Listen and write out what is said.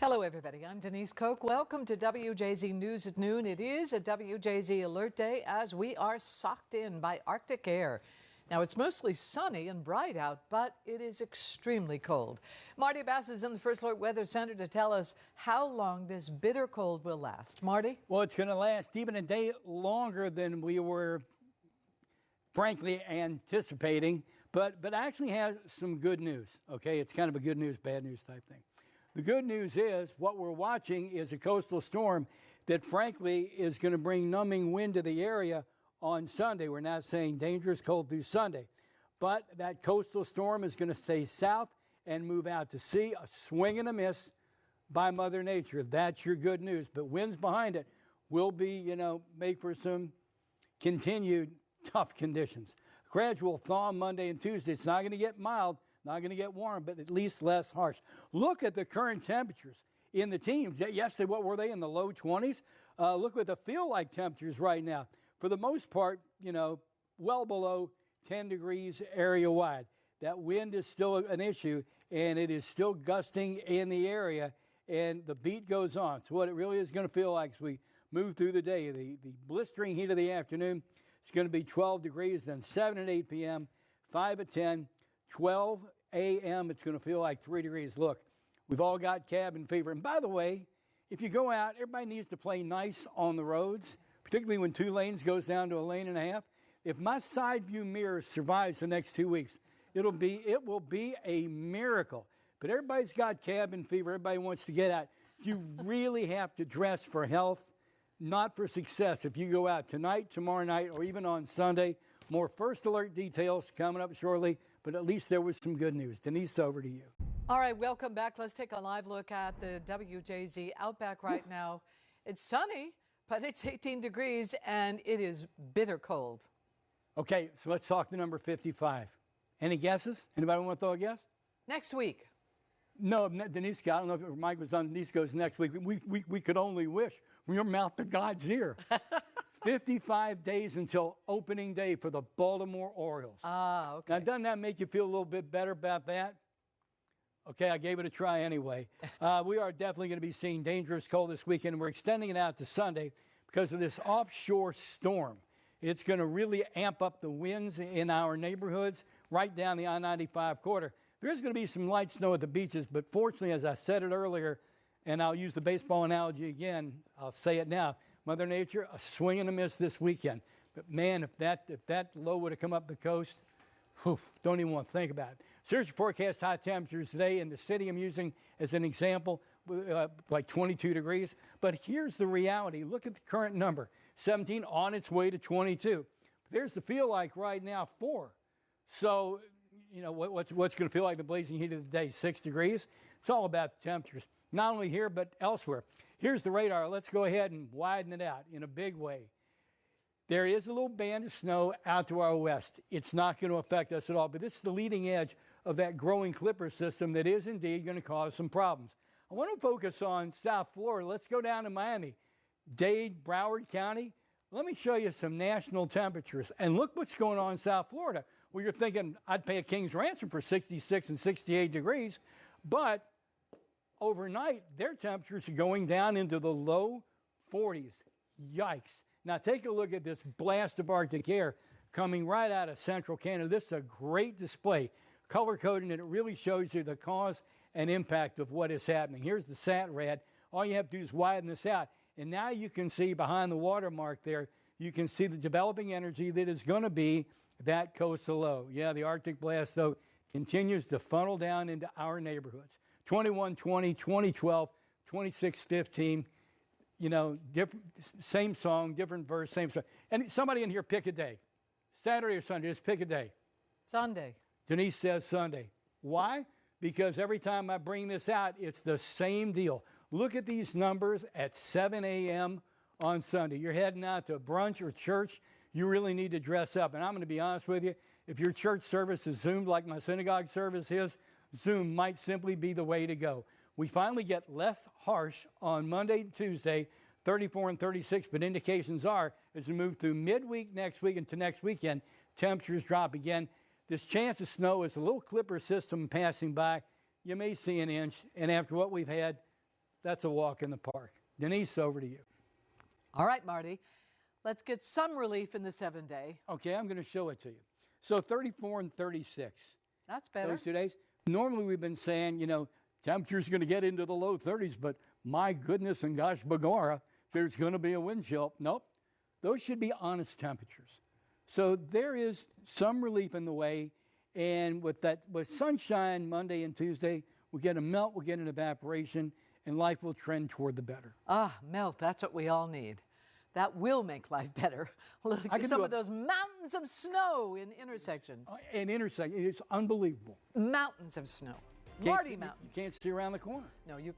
Hello, everybody. I'm Denise Koch. Welcome to WJZ News at Noon. It is a WJZ Alert Day as we are socked in by Arctic air. Now, it's mostly sunny and bright out, but it is extremely cold. Marty Bass is in the First Alert Weather Center to tell us how long this bitter cold will last. Marty? Well, it's going to last even a day longer than we were, frankly, anticipating, but actually has some good news, okay? It's kind of a good news, bad news type thing. The good news is what we're watching is a coastal storm that, frankly, is going to bring numbing wind to the area on Sunday. We're not saying dangerous cold through Sunday, but that coastal storm is going to stay south and move out to sea, a swing and a miss by Mother Nature. That's your good news. But winds behind it will be, make for some continued tough conditions. Gradual thaw Monday and Tuesday. It's not going to get mild. Not going to get warm, but at least less harsh. Look at the current temperatures in the teams. Yesterday, what were they, in the low 20s? Look what the feel-like temperatures right now. For the most part, well below 10 degrees area-wide. That wind is still an issue, and it is still gusting in the area, and the beat goes on. So what it really is going to feel like as we move through the day, the blistering heat of the afternoon, it's going to be 12 degrees, then 7 at 8 p.m., 5 at 10, 12 a.m., it's going to feel like 3 degrees. Look, we've all got cabin fever. And by the way, if you go out, everybody needs to play nice on the roads, particularly when 2 lanes goes down to a lane and a half. If my side view mirror survives the next 2 weeks, it will be a miracle. But everybody's got cabin fever. Everybody wants to get out. You really have to dress for health, not for success. If you go out tonight, tomorrow night, or even on Sunday, more First Alert details coming up shortly. But at least there was some good news. Denise, over to you. All right, welcome back. Let's take a live look at the WJZ Outback right now. It's sunny, but it's 18 degrees, and it is bitter cold. Okay, so let's talk to number 55. Any guesses? Anybody want to throw a guess? Next week. No, Denise, I don't know if Mike was on. Denise goes next week. We could only wish from your mouth to God's ear. 55 days until opening day for the Baltimore Orioles. Ah, okay. Now, doesn't that make you feel a little bit better about that? Okay, I gave it a try anyway. We are definitely going to be seeing dangerous cold this weekend. We're extending it out to Sunday because of this offshore storm. It's going to really amp up the winds in our neighborhoods right down the I-95 corridor. There is going to be some light snow at the beaches, but fortunately, as I said it earlier, and I'll use the baseball analogy again, I'll say it now, Mother Nature, a swing and a miss this weekend. But, man, if that low would have come up the coast, don't even want to think about it. Search forecast high temperatures today in the city I'm using as an example, like 22 degrees. But here's the reality. Look at the current number, 17 on its way to 22. But there's the feel like right now, 4. So, what's going to feel like the blazing heat of the day, 6 degrees? It's all about the temperatures, not only here but elsewhere. Here's the radar. Let's go ahead and widen it out in a big way. There is a little band of snow out to our west. It's not going to affect us at all, but this is the leading edge of that growing Clipper system that is indeed going to cause some problems. I want to focus on South Florida. Let's go down to Miami, Dade, Broward County. Let me show you some national temperatures. And look what's going on in South Florida. Well, you're thinking, I'd pay a king's ransom for 66 and 68 degrees, but overnight, their temperatures are going down into the low 40s. Yikes. Now, take a look at this blast of Arctic air coming right out of central Canada. This is a great display, color-coded, and it really shows you the cause and impact of what is happening. Here's the SAT-RAD. All you have to do is widen this out. And now you can see behind the watermark there, you can see the developing energy that is going to be that coastal low. Yeah, the Arctic blast, though, continues to funnel down into our neighborhoods. 2120, 2012, 2615, same song, different verse, same song. And somebody in here pick a day. Saturday or Sunday, just pick a day. Sunday. Denise says Sunday. Why? Because every time I bring this out, it's the same deal. Look at these numbers at 7 a.m. on Sunday. You're heading out to brunch or church, you really need to dress up. And I'm going to be honest with you, if your church service is Zoomed like my synagogue service is, Zoom might simply be the way to go. We finally get less harsh on Monday and Tuesday, 34 and 36, but indications are as we move through midweek next week into next weekend, temperatures drop again. This chance of snow is a little Clipper system passing by. You may see an inch, and after what we've had, that's a walk in the park. Denise, over to you. All right, Marty. Let's get some relief in the 7-day. Okay, I'm going to show it to you. So 34 and 36. That's better. Those 2 days. Normally we've been saying, temperature's going to get into the low 30s, but my goodness and gosh, Bagara, there's going to be a wind chill. Nope. Those should be honest temperatures. So there is some relief in the way. And with sunshine Monday and Tuesday, we'll get a melt, we'll get an evaporation, and life will trend toward the better. Melt, that's what we all need. That will make life better. Look at some of those mountains of snow in intersections. It's unbelievable. Mountains of snow. Marty Mountains. You can't see around the corner. No, you